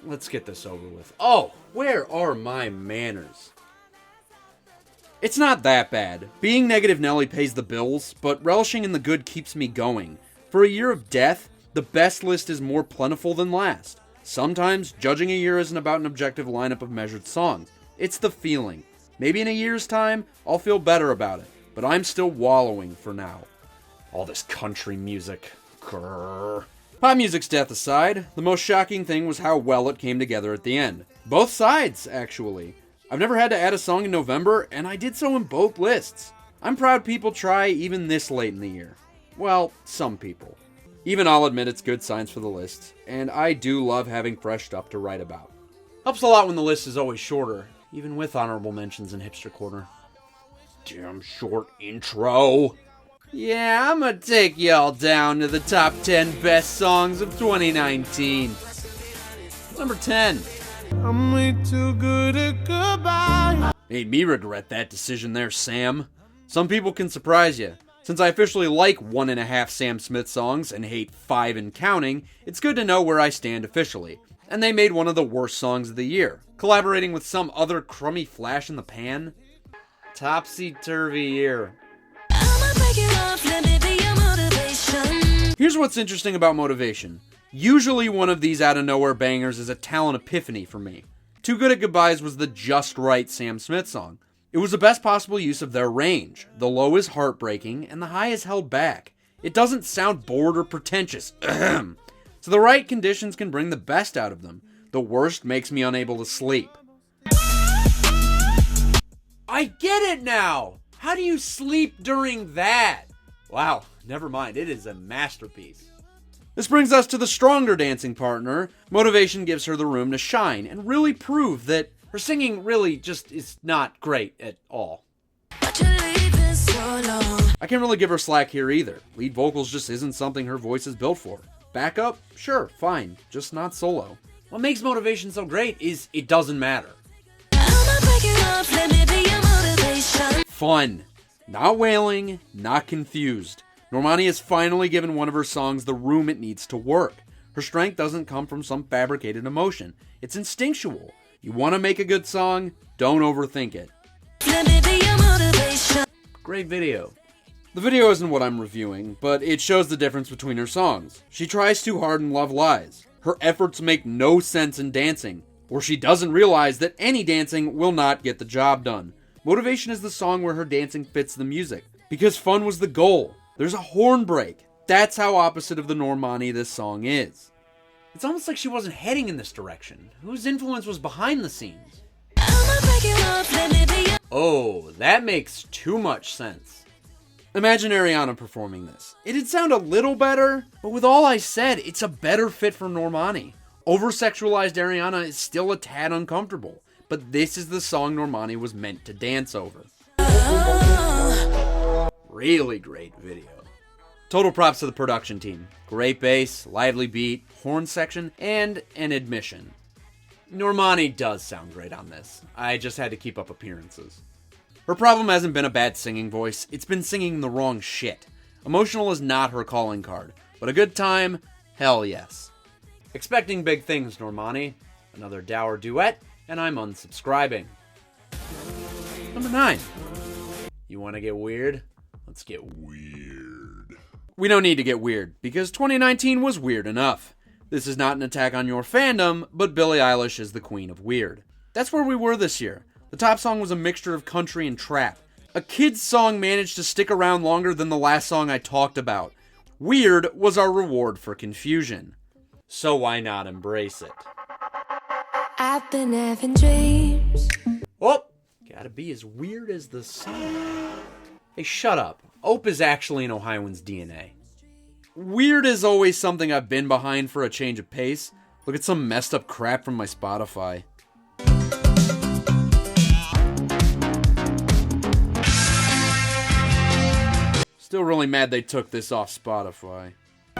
let's get this over with. Oh, where are my manners? It's not that bad. Being Negative Nelly pays the bills, but relishing in the good keeps me going. For a year of death, the best list is more plentiful than last. Sometimes, judging a year isn't about an objective lineup of measured songs. It's the feeling. Maybe in a year's time, I'll feel better about it, but I'm still wallowing for now. All this country music. Grrr. Pop music's death aside, the most shocking thing was how well it came together at the end. Both sides, actually. I've never had to add a song in November, and I did so in both lists. I'm proud people try even this late in the year. Well, some people. Even I'll admit it's good signs for the list, and I do love having fresh stuff to write about. Helps a lot when the list is always shorter, even with honorable mentions in Hipster Corner. Damn short intro. Yeah, I'm gonna take y'all down to the top 10 best songs of 2019. Number 10. I'm way too good at goodbye. Made me regret that decision there, Sam. Some people can surprise you. Since I officially like 1.5 Sam Smith songs and hate 5 and counting, it's good to know where I stand officially. And they made one of the worst songs of the year, collaborating with some other crummy flash in the pan. Topsy-turvy year. Here's what's interesting about Motivation. Usually one of these out-of-nowhere bangers is a talent epiphany for me. Too Good at Goodbyes was the just right Sam Smith song. It was the best possible use of their range. The low is heartbreaking, and the high is held back. It doesn't sound bored or pretentious. So the right conditions can bring the best out of them. The worst makes me unable to sleep. I get it now! How do you sleep during that? Wow, never mind, it is a masterpiece. This brings us to the stronger dancing partner. Motivation gives her the room to shine and really prove that her singing really just is not great at all. I can't really give her slack here either. Lead vocals just isn't something her voice is built for. Backup? Sure, fine, just not solo. What makes Motivation so great is it doesn't matter. Fun. Not wailing, not confused. Normani has finally given one of her songs the room it needs to work. Her strength doesn't come from some fabricated emotion. It's instinctual. You want to make a good song? Don't overthink it. Great video. The video isn't what I'm reviewing, but it shows the difference between her songs. She tries too hard in Love Lies. Her efforts make no sense in dancing, or she doesn't realize that any dancing will not get the job done. Motivation is the song where her dancing fits the music, because fun was the goal. There's a horn break. That's how opposite of the Normani this song is. It's almost like she wasn't heading in this direction. Whose influence was behind the scenes? Oh, that makes too much sense. Imagine Ariana performing this. It'd sound a little better, but with all I said, it's a better fit for Normani. Over-sexualized Ariana is still a tad uncomfortable, but this is the song Normani was meant to dance over. Really great video. Total props to the production team. Great bass, lively beat, horn section, and an admission. Normani does sound great on this. I just had to keep up appearances. Her problem hasn't been a bad singing voice, it's been singing the wrong shit. Emotional is not her calling card, but a good time, hell yes. Expecting big things, Normani. Another dour duet, and I'm unsubscribing. Number 9. You want to get weird? Let's get weird. We don't need to get weird, because 2019 was weird enough. This is not an attack on your fandom, but Billie Eilish is the queen of weird. That's where we were this year. The top song was a mixture of country and trap. A kid's song managed to stick around longer than the last song I talked about. Weird was our reward for confusion. So why not embrace it? I've been having dreams. Oh, gotta be as weird as the sun. Hey, shut up. Ope is actually in Ohioan's DNA. Weird is always something I've been behind for a change of pace. Look at some messed up crap from my Spotify. Still really mad they took this off Spotify.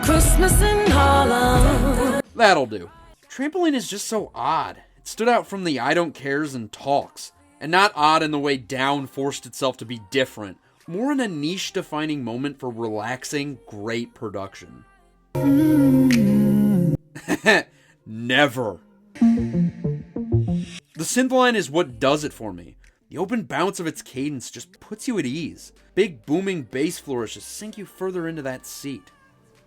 Christmas in Harlem. That'll do. Trampoline is just so odd. It stood out from the I don't cares and talks. And not odd in the way Down forced itself to be different. More in a niche-defining moment for relaxing, great production. Never. The synth line is what does it for me. The open bounce of its cadence just puts you at ease. Big booming bass flourishes sink you further into that seat.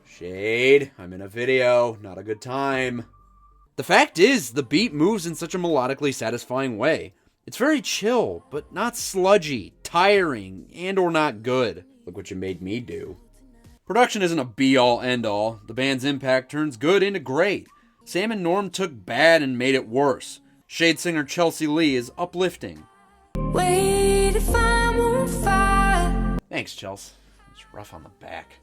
Shade, I'm in a video, not a good time. The fact is, the beat moves in such a melodically satisfying way. It's very chill, but not sludgy, tiring, and or not good. Look what you made me do. Production isn't a be-all, end-all. The band's impact turns good into great. Sam and Norm took bad and made it worse. Shade singer Chelsea Lee is uplifting. Wait if I'm on fire. Thanks, Chelsea. It's rough on the back.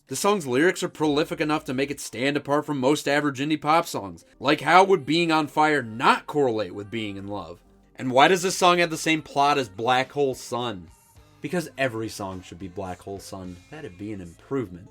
The song's lyrics are prolific enough to make it stand apart from most average indie pop songs. Like, how would being on fire not correlate with being in love? And why does this song have the same plot as Black Hole Sun? Because every song should be Black Hole Sun. That'd be an improvement.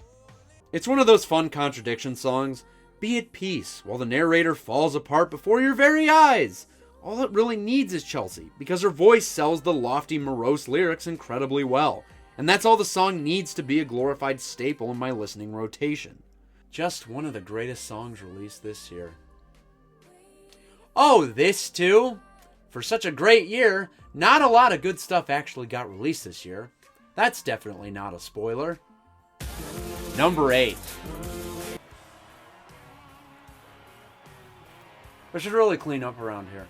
It's one of those fun contradiction songs. Be at peace while the narrator falls apart before your very eyes. All it really needs is Chelsea, because her voice sells the lofty, morose lyrics incredibly well. And that's all the song needs to be a glorified staple in my listening rotation. Just one of the greatest songs released this year. Oh, this too? For such a great year, not a lot of good stuff actually got released this year. That's definitely not a spoiler. Number 8. I should really clean up around here.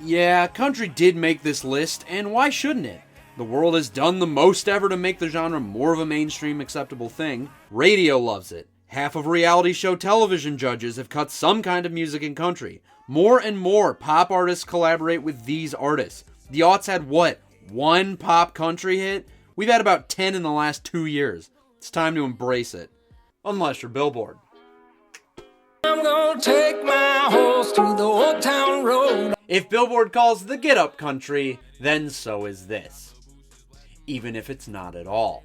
Yeah, country did make this list, and why shouldn't it? The world has done the most ever to make the genre more of a mainstream acceptable thing. Radio loves it. Half of reality show television judges have cut some kind of music in country. More and more pop artists collaborate with these artists. The aughts had what? One pop country hit? We've had about 10 in the last 2 years. It's time to embrace it. Unless you're Billboard. I'm gonna take my horse to the old town road. If Billboard calls the Get Up country, then so is this. Even if it's not at all.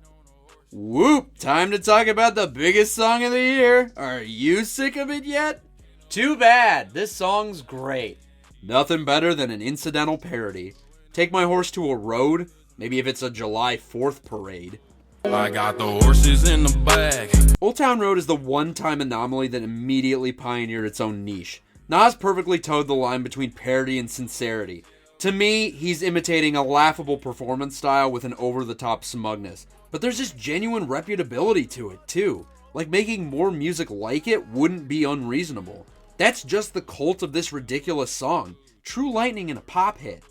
Whoop! Time to talk about the biggest song of the year. Are you sick of it yet? Too bad. This song's great. Nothing better than an incidental parody. Take my horse to a road. Maybe if it's a July 4th parade. I got the horses in the bag. Old Town Road is the one-time anomaly that immediately pioneered its own niche. Nas perfectly towed the line between parody and sincerity. To me, he's imitating a laughable performance style with an over-the-top smugness. But there's this genuine reputability to it, too. Like, making more music like it wouldn't be unreasonable. That's just the cult of this ridiculous song. True lightning in a pop hit.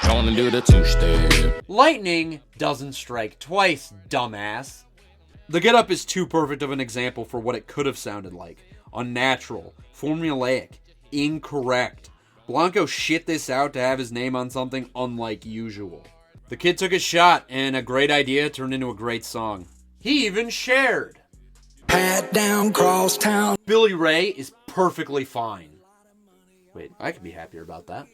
Gonna do the two-step. Lightning doesn't strike twice, dumbass. The Get Up is too perfect of an example for what it could have sounded like. Unnatural, formulaic, incorrect. Blanco shit this out to have his name on something unlike usual. The kid took a shot, and a great idea turned into a great song. He even shared. Pat down, cross town. Billy Ray is perfectly fine. Wait, I could be happier about that.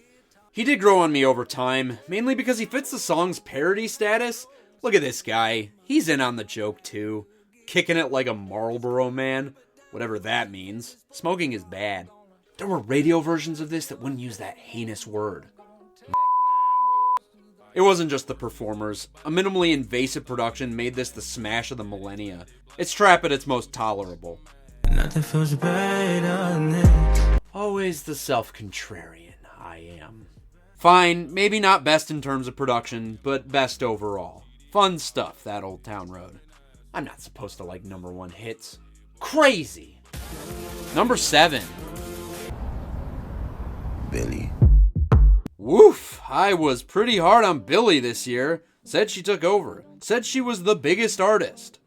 He did grow on me over time, mainly because he fits the song's parody status. Look at this guy. He's in on the joke too. Kicking it like a Marlboro man. Whatever that means. Smoking is bad. There were radio versions of this that wouldn't use that heinous word. It wasn't just the performers. A minimally invasive production made this the smash of the millennia. It's trap at its most tolerable. Nothing feels better than this. Always the self-contrarian I am. Fine, maybe not best in terms of production, but best overall. Fun stuff, that Old Town Road. I'm not supposed to like number 1 hits. Crazy! Number 7. Billy. Woof! I was pretty hard on Billy this year. Said she took over. Said she was the biggest artist.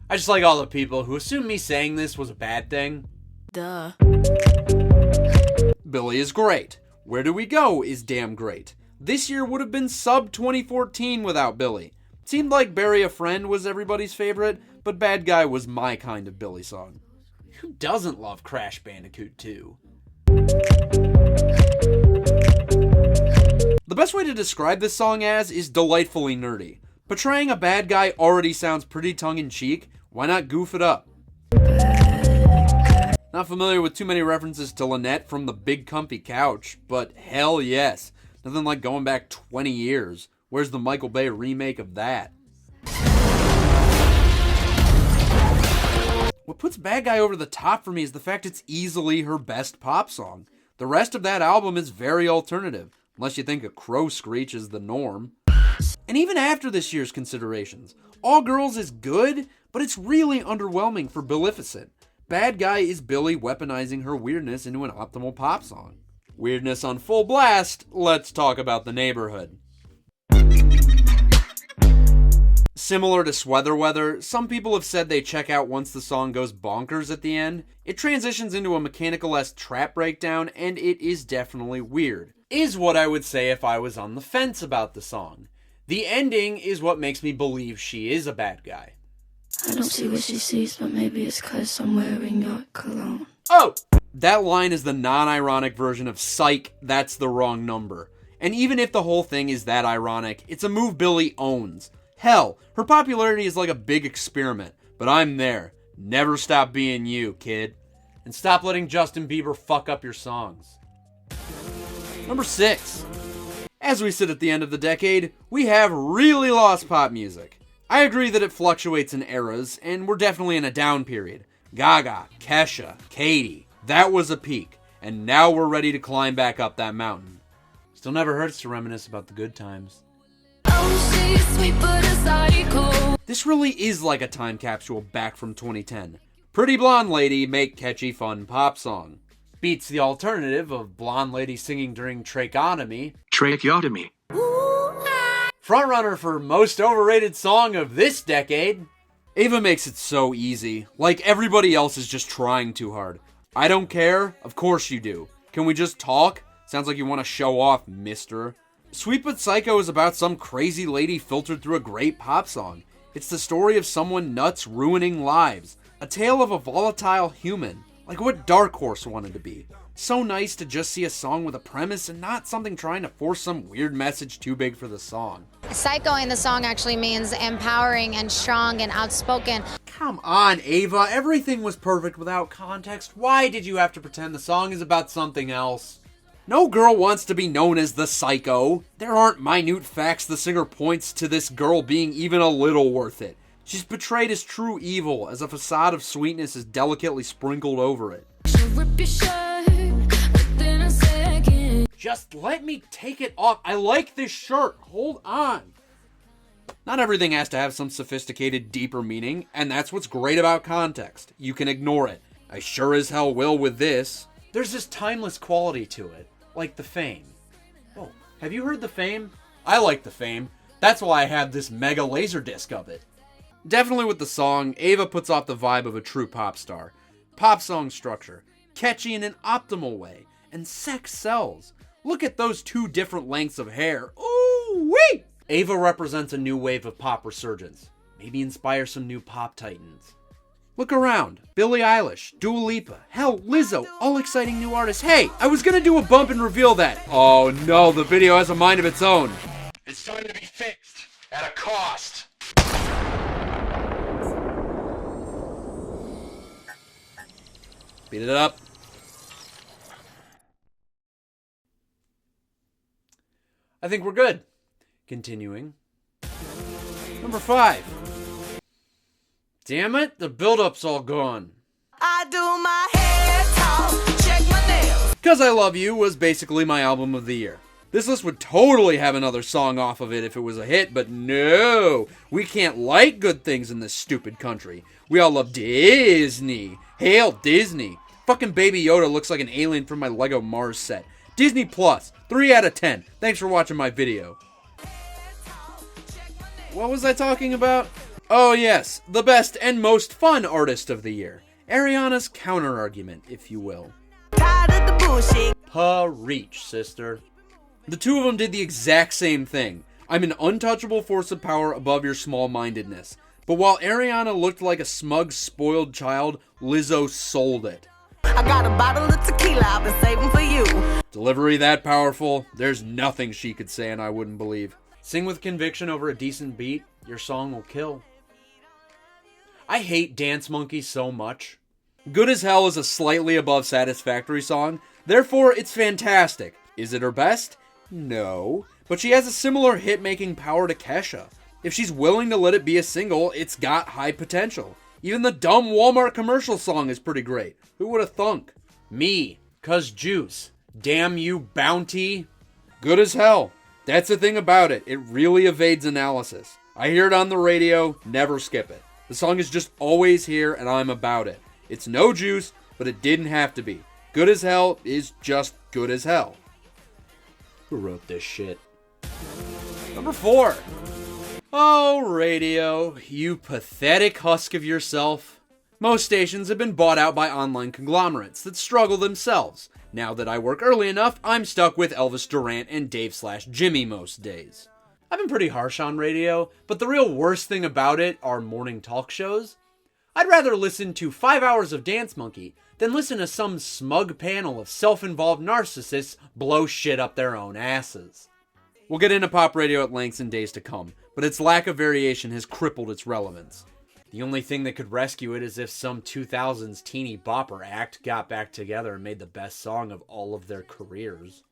I just like all the people who assumed me saying this was a bad thing. Duh. Billy is great. Where Do We Go is damn great. This year would have been sub 2014 without Billy. Seemed like Bury a Friend was everybody's favorite, but Bad Guy was my kind of Billy song. Who doesn't love Crash Bandicoot 2? The best way to describe this song as is delightfully nerdy. Portraying a bad guy already sounds pretty tongue-in-cheek. Why not goof it up? Not familiar with too many references to Lynette from The Big Comfy Couch, but hell yes. Nothing like going back 20 years. Where's the Michael Bay remake of that? What puts Bad Guy over the top for me is the fact it's easily her best pop song. The rest of that album is very alternative, unless you think a crow screech is the norm. And even after this year's considerations, All Girls is good, but it's really underwhelming for Billificent. Bad Guy is Billie weaponizing her weirdness into an optimal pop song. Weirdness on full blast, let's talk about The Neighborhood. Similar to Sweather Weather, some people have said they check out once the song goes bonkers at the end. It transitions into a mechanical-esque trap breakdown, and it is definitely weird. Is what I would say if I was on the fence about the song. The ending is what makes me believe she is a bad guy. I don't see what she sees, but maybe it's 'cause I'm wearing your cologne. Oh! That line is the non-ironic version of psych, that's the wrong number. And even if the whole thing is that ironic, it's a move Billie owns. Hell, her popularity is like a big experiment, but I'm there. Never stop being you, kid. And stop letting Justin Bieber fuck up your songs. Number 6. As we sit at the end of the decade, we have really lost pop music. I agree that it fluctuates in eras, and we're definitely in a down period. Gaga, Kesha, Katy, that was a peak, and now we're ready to climb back up that mountain. Still never hurts to reminisce about the good times. This really is like a time capsule back from 2010. Pretty blonde lady make catchy fun pop song. Beats the alternative of blonde lady singing during tracheotomy. Tracheotomy. Frontrunner for most overrated song of this decade. Ava makes it so easy. Like everybody else is just trying too hard. I don't care. Of course you do. Can we just talk? Sounds like you want to show off, mister. Sweet But Psycho is about some crazy lady filtered through a great pop song. It's the story of someone nuts ruining lives. A tale of a volatile human. Like what Dark Horse wanted to be. So nice to just see a song with a premise and not something trying to force some weird message too big for the song. Psycho in the song actually means empowering and strong and outspoken. Come on, Ava. Everything was perfect without context. Why did you have to pretend the song is about something else? No girl wants to be known as the psycho. There aren't minute facts the singer points to this girl being even a little worth it. She's portrayed as true evil, as a facade of sweetness is delicately sprinkled over it. Just let me take it off. I like this shirt. Hold on. Not everything has to have some sophisticated, deeper meaning, and that's what's great about context. You can ignore it. I sure as hell will with this. There's this timeless quality to it, like The Fame. Oh, have you heard The Fame? I like The Fame. That's why I have this mega laser disc of it. Definitely with the song, Ava puts off the vibe of a true pop star. Pop song structure, catchy in an optimal way, and sex sells. Look at those two different lengths of hair. Ooh-wee! Ava represents a new wave of pop resurgence. Maybe inspire some new pop titans. Look around. Billie Eilish, Dua Lipa, hell, Lizzo, all exciting new artists. Hey, I was gonna do a bump and reveal that. Oh no, the video has a mind of its own. It's time to be fixed at a cost. Beat it up. I think we're good. Continuing. Number 5. Damn it, the build-up's all gone. I do my hair talk, check my nails. 'Cause I Love You was basically my album of the year. This list would totally have another song off of it if it was a hit, but no. We can't like good things in this stupid country. We all love Disney. Hail Disney. Fucking Baby Yoda looks like an alien from my Lego Mars set. Disney Plus, 3 out of 10. Thanks for watching my video. What was I talking about? Oh yes, the best and most fun artist of the year. Ariana's counter-argument, if you will. Tired of the bullshit. Preach, sister. The two of them did the exact same thing. I'm an untouchable force of power above your small-mindedness. But while Ariana looked like a smug, spoiled child, Lizzo sold it. I got a bottle of tequila I've been saving for you. Delivery that powerful, there's nothing she could say and I wouldn't believe. Sing with conviction over a decent beat, your song will kill. I hate Dance Monkey so much. Good as Hell is a slightly above Satisfactory song, therefore it's fantastic. Is it her best? No, but she has a similar hit-making power to Kesha. If she's willing to let it be a single, it's got high potential. Even the dumb Walmart commercial song is pretty great. Who would have thunk? Me, 'cause juice. Damn you, Bounty. Good as hell. That's the thing about it. It really evades analysis. I hear it on the radio, never skip it. The song is just always here and I'm about it. It's no juice, but it didn't have to be. Good as hell is just good as hell. Who wrote this shit? Number 4. Oh, radio, you pathetic husk of yourself. Most stations have been bought out by online conglomerates that struggle themselves. Now that I work early enough, I'm stuck with Elvis Duran and Dave/Jimmy most days. I've been pretty harsh on radio, but the real worst thing about it are morning talk shows. I'd rather listen to 5 hours of Dance Monkey than listen to some smug panel of self-involved narcissists blow shit up their own asses. We'll get into pop radio at lengths in days to come, but its lack of variation has crippled its relevance. The only thing that could rescue it is if some 2000s teeny bopper act got back together and made the best song of all of their careers.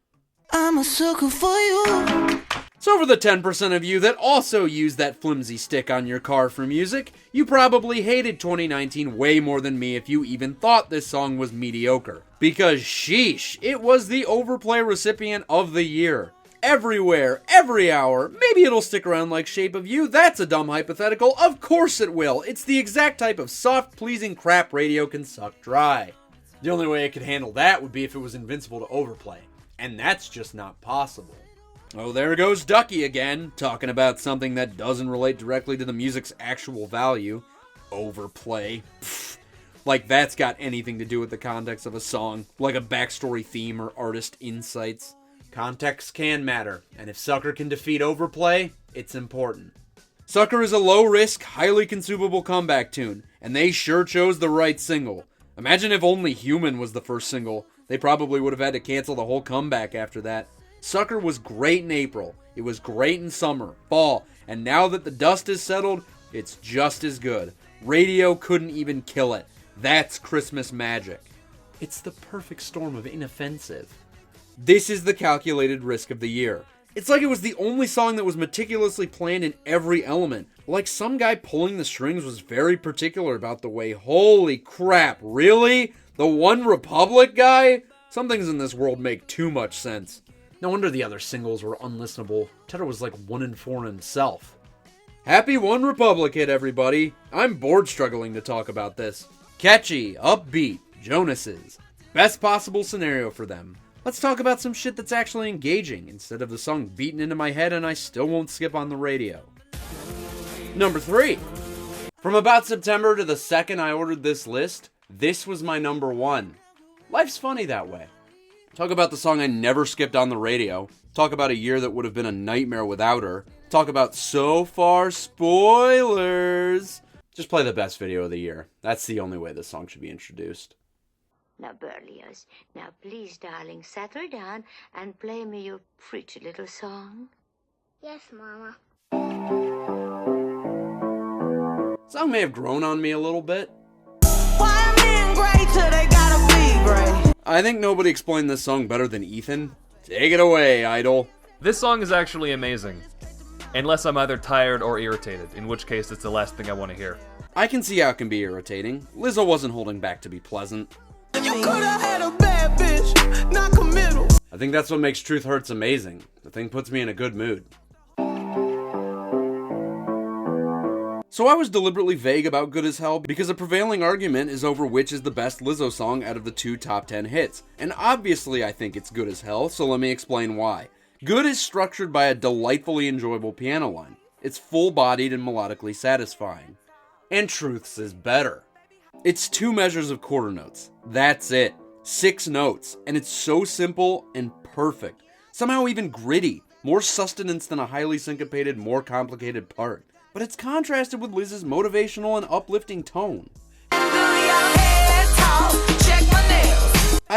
I'm a sucker for you. So for the 10% of you that also use that flimsy stick on your car for music, you probably hated 2019 way more than me if you even thought this song was mediocre. Because sheesh, it was the overplay recipient of the year. Everywhere, every hour. Maybe it'll stick around like Shape of You. That's a dumb hypothetical. Of course it will. It's the exact type of soft, pleasing crap radio can suck dry. The only way it could handle that would be if it was invincible to overplay. And that's just not possible. Oh, there goes Ducky again, talking about something that doesn't relate directly to the music's actual value. Overplay. Pfft. Like that's got anything to do with the context of a song, like a backstory theme or artist insights. Context can matter, and if Sucker can defeat Overplay, it's important. Sucker is a low-risk, highly consumable comeback tune, and they sure chose the right single. Imagine if Only Human was the first single. They probably would have had to cancel the whole comeback after that. Sucker was great in April, it was great in summer, fall, and now that the dust is settled, it's just as good. Radio couldn't even kill it. That's Christmas magic. It's the perfect storm of inoffensive. This is the calculated risk of the year. It's like it was the only song that was meticulously planned in every element. Like some guy pulling the strings was very particular about the way, holy crap, really? The One Republic guy? Some things in this world make too much sense. No wonder the other singles were unlistenable. Tedder was like 1 in 4 himself. Happy One Republic hit, everybody. I'm bored struggling to talk about this. Catchy, upbeat, Jonas's. Best possible scenario for them. Let's talk about some shit that's actually engaging, instead of the song beating into my head and I still won't skip on the radio. Number 3. From about September to the second I ordered this list, this was my number 1. Life's funny that way. Talk about the song I never skipped on the radio. Talk about a year that would have been a nightmare without her. Talk about so far spoilers. Just play the best video of the year. That's the only way this song should be introduced. Now, Berlioz, now please, darling, settle down and play me your pretty little song. Yes, Mama. Song may have grown on me a little bit. Why men great till they gotta be great? I think nobody explained this song better than Ethan. Take it away, Idol. This song is actually amazing. Unless I'm either tired or irritated, in which case it's the last thing I want to hear. I can see how it can be irritating. Lizzo wasn't holding back to be pleasant. You could have had a bad bitch, not committal. I think that's what makes Truth Hurts amazing. The thing puts me in a good mood. So I was deliberately vague about Good as Hell because a prevailing argument is over which is the best Lizzo song out of the 2 top 10 hits. And obviously I think it's Good as Hell, so let me explain why. Good is structured by a delightfully enjoyable piano line. It's full-bodied and melodically satisfying. And Truth's is better. It's 2 measures of quarter notes. That's it. 6 notes. And it's so simple and perfect. Somehow even gritty. More sustenance than a highly syncopated, more complicated part. But it's contrasted with Liz's motivational and uplifting tone. I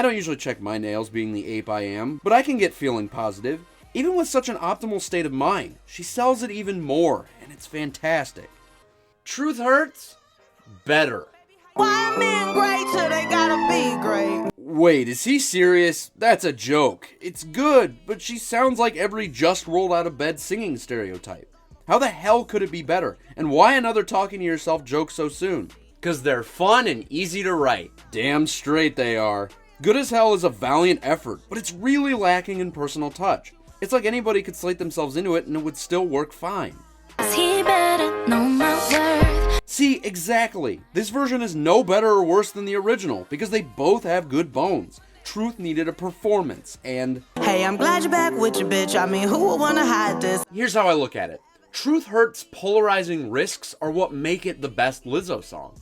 don't usually check my nails, being the ape I am, but I can get feeling positive. Even with such an optimal state of mind, she sells it even more, and it's fantastic. Truth Hurts? Better. Why men great till they gotta be great? Wait, is he serious? That's a joke. It's good, but she sounds like every just rolled out of bed singing stereotype. How the hell could it be better? And why another talking to yourself joke so soon? 'Cause they're fun and easy to write. Damn straight they are. Good as Hell is a valiant effort, but it's really lacking in personal touch. It's like anybody could slate themselves into it and it would still work fine. He better know my worth. See, exactly. This version is no better or worse than the original, because they both have good bones. Truth needed a performance, and... Hey, I'm glad you're back with your bitch. I mean, who would wanna hide this? Here's how I look at it. Truth Hurt's polarizing risks are what make it the best Lizzo song.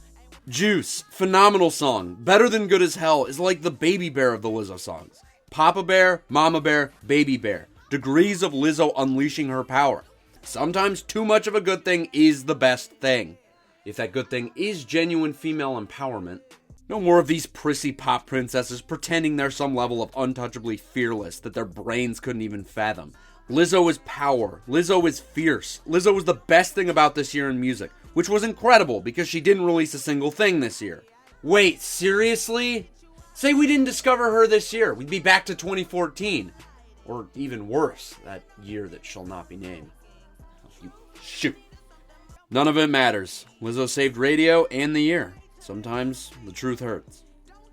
Juice, phenomenal song. Better Than Good as Hell is like the baby bear of the Lizzo songs. Papa Bear, Mama Bear, Baby Bear. Degrees of Lizzo unleashing her power. Sometimes too much of a good thing is the best thing. If that good thing is genuine female empowerment, no more of these prissy pop princesses pretending they're some level of untouchably fearless that their brains couldn't even fathom. Lizzo is power. Lizzo is fierce. Lizzo was the best thing about this year in music, which was incredible because she didn't release a single thing this year. Wait, seriously? Say we didn't discover her this year. We'd be back to 2014. Or even worse, that year that shall not be named. Shoot. None of it matters. Lizzo saved radio and the year. Sometimes the truth hurts.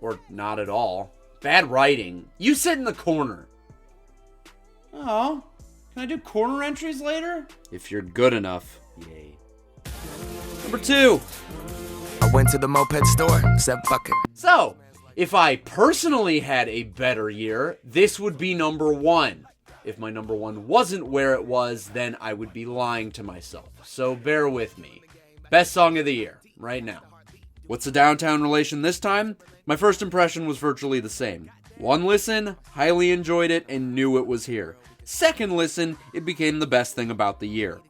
Or not at all. Bad writing. You sit in the corner. Oh, can I do corner entries later? If you're good enough. Yay. Number 2. I went to the moped store, said fuck it. So, if I personally had a better year, this would be number 1. If my number 1 wasn't where it was, then I would be lying to myself. So bear with me. Best song of the year, right now. What's the downtown relation this time? My first impression was virtually the same. 1 listen, highly enjoyed it, and knew it was here. 2nd listen, it became the best thing about the year.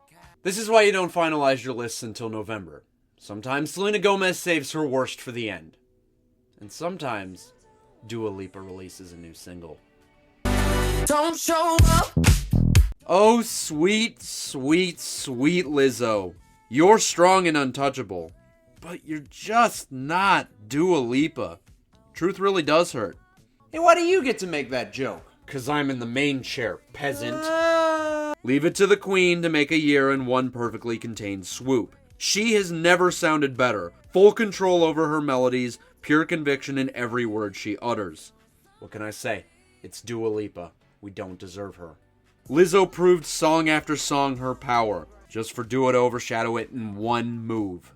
This is why you don't finalize your lists until November. Sometimes Selena Gomez saves her worst for the end. And sometimes Dua Lipa releases a new single. Don't show up. Oh, sweet, sweet, sweet Lizzo. You're strong and untouchable, but you're just not Dua Lipa. Truth really does hurt. Hey, why do you get to make that joke? 'Cause I'm in the main chair, peasant. Leave it to the queen to make a year in one perfectly contained swoop. She has never sounded better. Full control over her melodies, pure conviction in every word she utters. What can I say? It's Dua Lipa. We don't deserve her. Lizzo proved song after song her power, just for Dua to overshadow it in one move.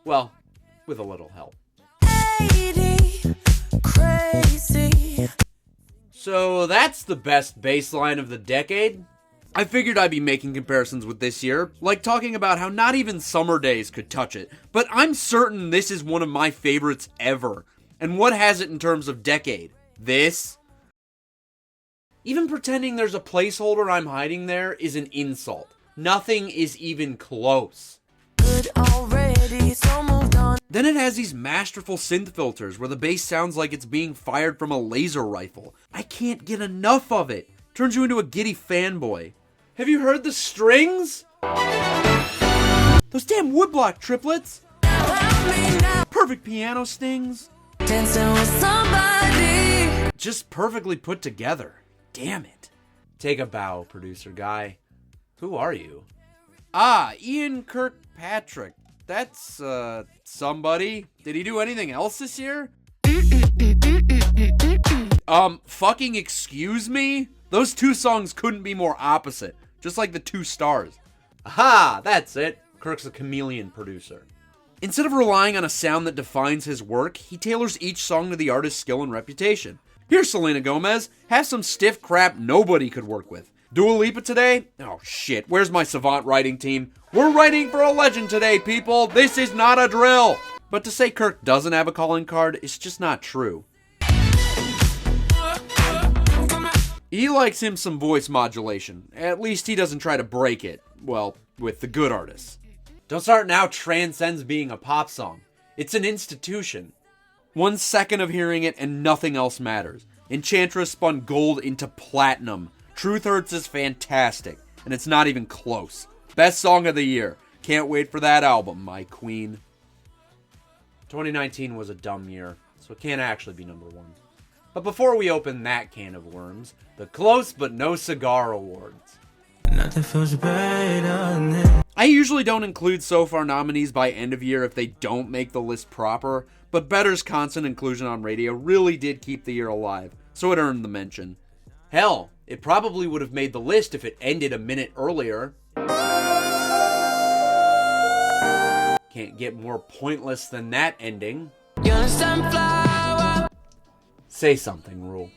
Well, with a little help. 80, crazy. So that's the best baseline of the decade? I figured I'd be making comparisons with this year, like talking about how not even Summer Days could touch it, but I'm certain this is one of my favorites ever. And what has it in terms of decade? This? Even pretending there's a placeholder I'm hiding there is an insult. Nothing is even close. Good already, so moved on. Then it has these masterful synth filters where the bass sounds like it's being fired from a laser rifle. I can't get enough of it. Turns you into a giddy fanboy. Have you heard the strings? Those damn woodblock triplets. Perfect piano stings. Dancing with somebody. Just perfectly put together. Damn it. Take a bow, producer guy. Who are you? Ah, Ian Kirkpatrick. That's, somebody. Did he do anything else this year? Fucking excuse me? Those 2 songs couldn't be more opposite. Just like the 2 stars. Aha, that's it. Kirk's a chameleon producer. Instead of relying on a sound that defines his work, he tailors each song to the artist's skill and reputation. Here's Selena Gomez. Have some stiff crap nobody could work with. Dua Lipa today? Oh shit, where's my savant writing team? We're writing for a legend today, people. This is not a drill. But to say Kirk doesn't have a calling card is just not true. He likes him some voice modulation. At least he doesn't try to break it. Well, with the good artists. Don't Start Now transcends being a pop song. It's an institution. 1 second of hearing it and nothing else matters. Enchantress spun gold into platinum. Truth Hurts is fantastic, and it's not even close. Best song of the year. Can't wait for that album, my queen. 2019 was a dumb year, so it can't actually be number 1. But before we open that can of worms, the Close But No Cigar Awards. Nothing feels better than I usually don't include So Far nominees by end of year if they don't make the list proper, but Better's constant inclusion on radio really did keep the year alive, so it earned the mention. Hell, it probably would have made the list if it ended a minute earlier. Can't get more pointless than that ending. You're sunflower. Say something, Rule.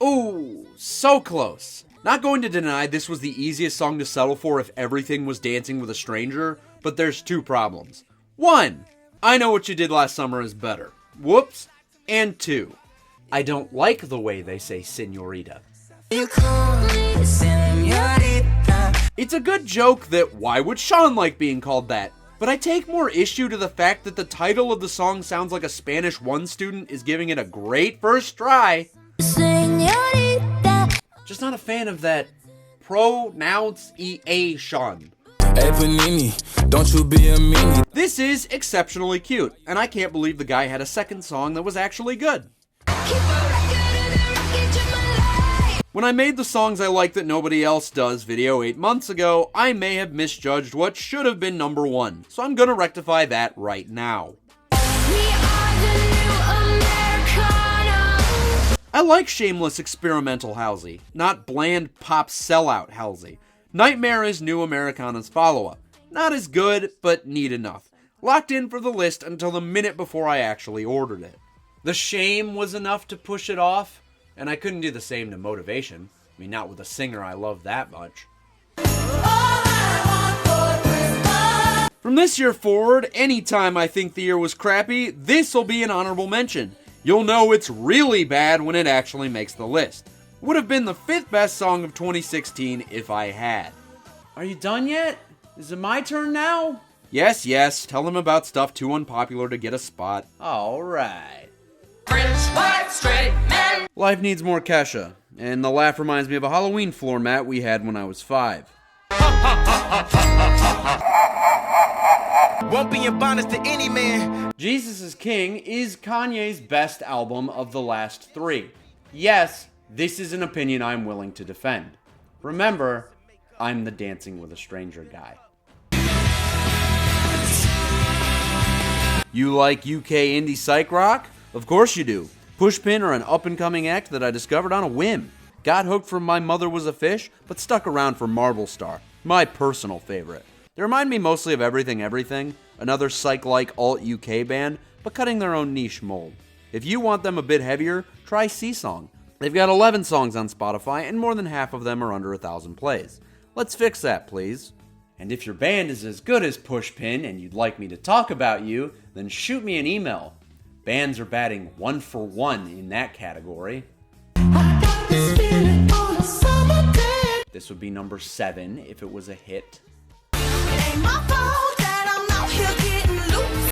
Ooh, so close. Not going to deny this was the easiest song to settle for if everything was Dancing with a Stranger, but there's two problems. One, I Know What You Did Last Summer is better. Whoops. And two, I don't like the way they say senorita. You call me señorita. It's a good joke that why would Sean like being called that? But I take more issue to the fact that the title of the song sounds like a Spanish 1 student is giving it a great first try. Señorita. Just not a fan of that pronunciation. Hey Panini, don't you be a meanie. This is exceptionally cute, and I can't believe the guy had a second song that was actually good. When I made the songs I like that nobody else does video 8 months ago, I may have misjudged what should have been number 1, so I'm gonna rectify that right now. I like shameless experimental Halsey, not bland pop sellout Halsey. Nightmare is New Americana's follow-up. Not as good, but neat enough. Locked in for the list until the minute before I actually ordered it. The Shame was enough to push it off, and I couldn't do the same to Motivation. I mean, not with a singer I love that much. From this year forward, anytime I think the year was crappy, this'll be an honorable mention. You'll know it's really bad when it actually makes the list. Would have been the 5th best song of 2016 if I had. Are you done yet? Is it my turn now? Yes, tell them about stuff too unpopular to get a spot. Alright. French, white, straight man. Life needs more Kesha, and the laugh reminds me of a Halloween floor mat we had when I was 5. Won't be in bondage to any man. Jesus is King is Kanye's best album of the last 3. Yes, this is an opinion I'm willing to defend. Remember, I'm the Dancing with a Stranger guy. You like UK indie psych rock? Of course you do. Pushpin are an up-and-coming act that I discovered on a whim. Got hooked from My Mother Was a Fish, but stuck around for Marble Star, my personal favorite. They remind me mostly of Everything Everything, another psych-like alt-UK band, but cutting their own niche mold. If you want them a bit heavier, try Seasong. They've got 11 songs on Spotify, and more than half of them are under 1,000 plays. Let's fix that, please. And if your band is as good as Pushpin and you'd like me to talk about you, then shoot me an email. Bands are batting 1 for 1 in that category. This would be number 7 if it was a hit.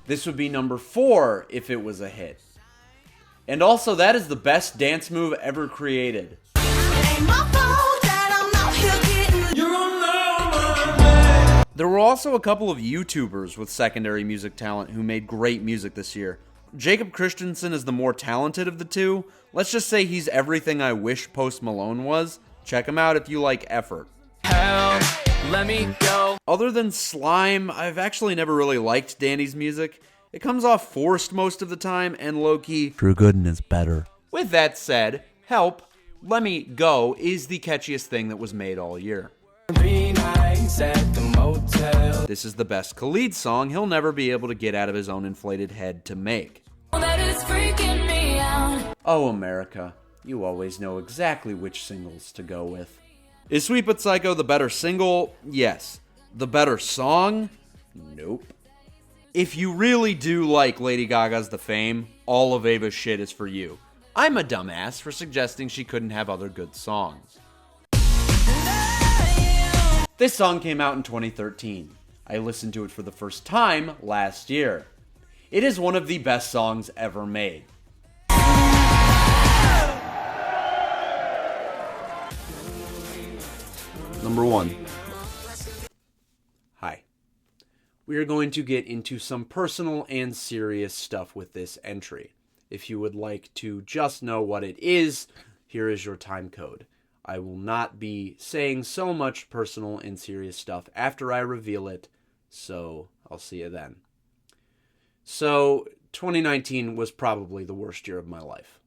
This would be number 4 if it was a hit. And also, that is the best dance move ever created. There were also a couple of YouTubers with secondary music talent who made great music this year. Jacob Christensen is the more talented of the two. Let's just say he's everything I wish Post Malone was. Check him out if you like effort. Hell, let me go. Other than Slime, I've actually never really liked Danny's music. It comes off forced most of the time, and low-key, True Gooden is better. With that said, Help, Let Me Go is the catchiest thing that was made all year. This is the best Khalid song he'll never be able to get out of his own inflated head to make. Oh, America, you always know exactly which singles to go with. Is Sweet But Psycho the better single? Yes. The better song? Nope. If you really do like Lady Gaga's The Fame, all of Ava's shit is for you. I'm a dumbass for suggesting she couldn't have other good songs. This song came out in 2013. I listened to it for the first time last year. It is one of the best songs ever made. Number 1. Hi. We are going to get into some personal and serious stuff with this entry. If you would like to just know what it is, here is your time code. I will not be saying so much personal and serious stuff after I reveal it, so I'll see you then. So, 2019 was probably the worst year of my life.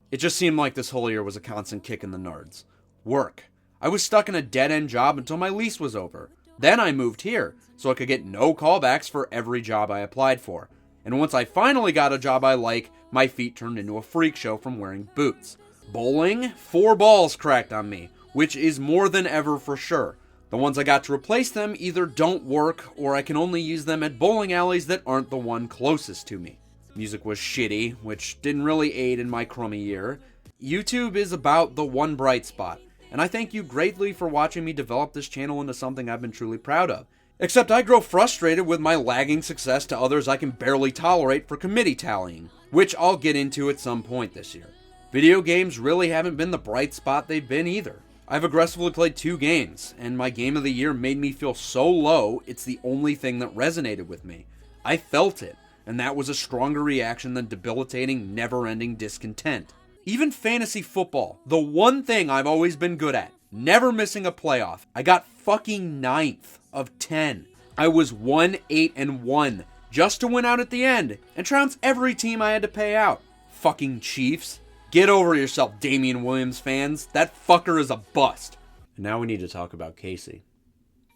It just seemed like this whole year was a constant kick in the nards. Work. I was stuck in a dead-end job until my lease was over. Then I moved here, so I could get no callbacks for every job I applied for. And once I finally got a job I like, my feet turned into a freak show from wearing boots. Bowling, 4 balls cracked on me, which is more than ever for sure. The ones I got to replace them either don't work, or I can only use them at bowling alleys that aren't the one closest to me. Music was shitty, which didn't really aid in my crummy year. YouTube is about the one bright spot, and I thank you greatly for watching me develop this channel into something I've been truly proud of. Except I grow frustrated with my lagging success to others I can barely tolerate for committee tallying, which I'll get into at some point this year. Video games really haven't been the bright spot they've been either. I've aggressively played 2 games, and my game of the year made me feel so low, it's the only thing that resonated with me. I felt it, and that was a stronger reaction than debilitating, never-ending discontent. Even fantasy football, the one thing I've always been good at, never missing a playoff, I got fucking 9th of 10. I was 1-8-1, just to win out at the end, and trounce every team I had to pay out. Fucking Chiefs. Get over yourself, Damian Williams fans. That fucker is a bust. And now we need to talk about Casey.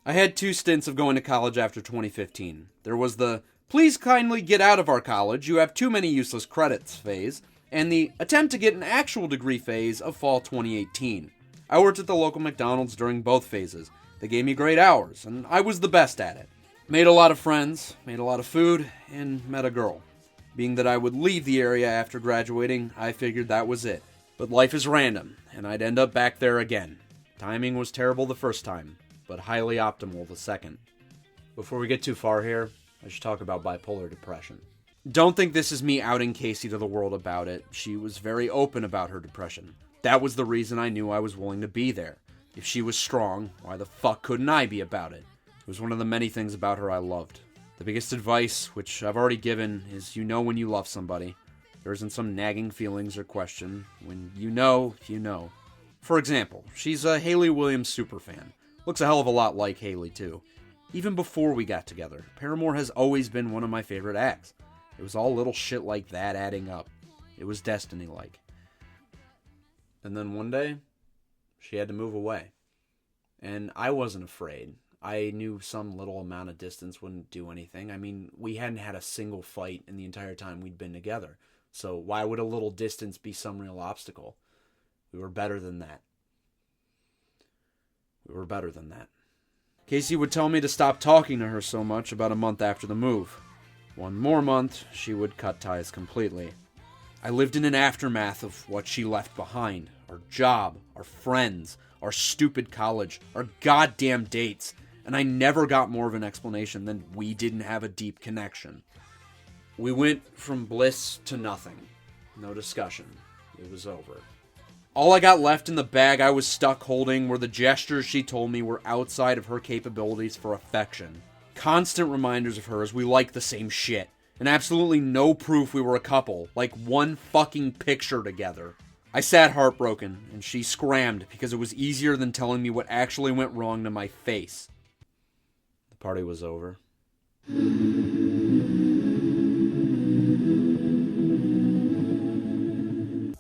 I had 2 stints of going to college after 2015. There was the, please kindly get out of our college, you have too many useless credits phase, and the attempt to get an actual degree phase of fall 2018. I worked at the local McDonald's during both phases. They gave me great hours, and I was the best at it. Made a lot of friends, made a lot of food, and met a girl. Being that I would leave the area after graduating, I figured that was it. But life is random, and I'd end up back there again. Timing was terrible the first time, but highly optimal the second. Before we get too far here, I should talk about bipolar depression. Don't think this is me outing Casey to the world about it. She was very open about her depression. That was the reason I knew I was willing to be there. If she was strong, why the fuck couldn't I be about it? It was one of the many things about her I loved. The biggest advice, which I've already given, is you know when you love somebody. There isn't some nagging feelings or question. When you know, you know. For example, she's a Hayley Williams superfan. Looks a hell of a lot like Hayley, too. Even before we got together, Paramore has always been one of my favorite acts. It was all little shit like that adding up. It was destiny-like. And then one day, she had to move away. And I wasn't afraid. I knew some little amount of distance wouldn't do anything. I mean, we hadn't had a single fight in the entire time we'd been together. So why would a little distance be some real obstacle? We were better than that. We were better than that. Casey would tell me to stop talking to her so much about a month after the move. One more month, she would cut ties completely. I lived in an aftermath of what she left behind. Our job, our friends, our stupid college, our goddamn dates. And I never got more of an explanation than we didn't have a deep connection. We went from bliss to nothing. No discussion. It was over. All I got left in the bag I was stuck holding were the gestures she told me were outside of her capabilities for affection. Constant reminders of her as we liked the same shit. And absolutely no proof we were a couple, like one fucking picture together. I sat heartbroken, and she scrammed because it was easier than telling me what actually went wrong to my face. The party was over.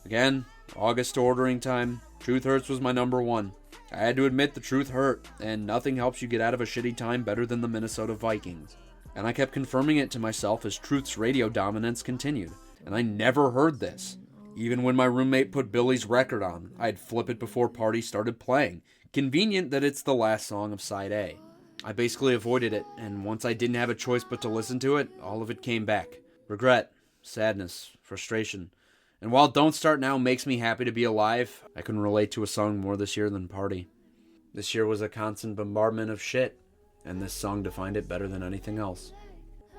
Again, August ordering time. Truth Hurts was my number 1. I had to admit the truth hurt, and nothing helps you get out of a shitty time better than the Minnesota Vikings. And I kept confirming it to myself as Truth's radio dominance continued. And I never heard this. Even when my roommate put Billy's record on, I'd flip it before Party started playing. Convenient that it's the last song of Side A. I basically avoided it, and once I didn't have a choice but to listen to it, all of it came back. Regret, sadness, frustration. And while Don't Start Now makes me happy to be alive, I couldn't relate to a song more this year than Party. This year was a constant bombardment of shit, and this song defined it better than anything else.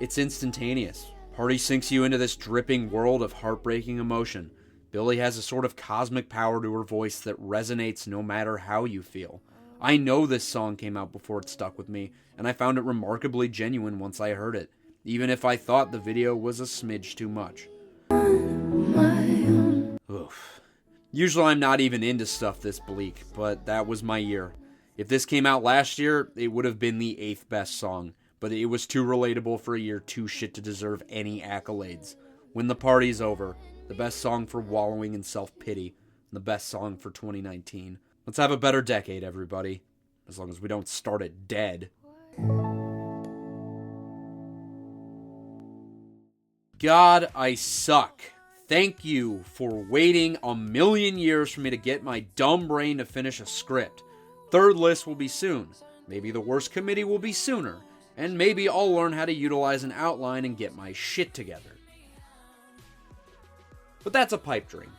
It's instantaneous. Party sinks you into this dripping world of heartbreaking emotion. Billy has a sort of cosmic power to her voice that resonates no matter how you feel. I know this song came out before it stuck with me, and I found it remarkably genuine once I heard it, even if I thought the video was a smidge too much. Oof. Usually I'm not even into stuff this bleak, but that was my year. If this came out last year, it would have been the 8th best song, but it was too relatable for a year too shit to deserve any accolades. When the Party's Over, the best song for wallowing in self-pity, and the best song for 2019. Let's have a better decade, everybody. As long as we don't start it dead. God, I suck. Thank you for waiting a million years for me to get my dumb brain to finish a script. Third list will be soon. Maybe the worst committee will be sooner. And maybe I'll learn how to utilize an outline and get my shit together. But that's a pipe dream.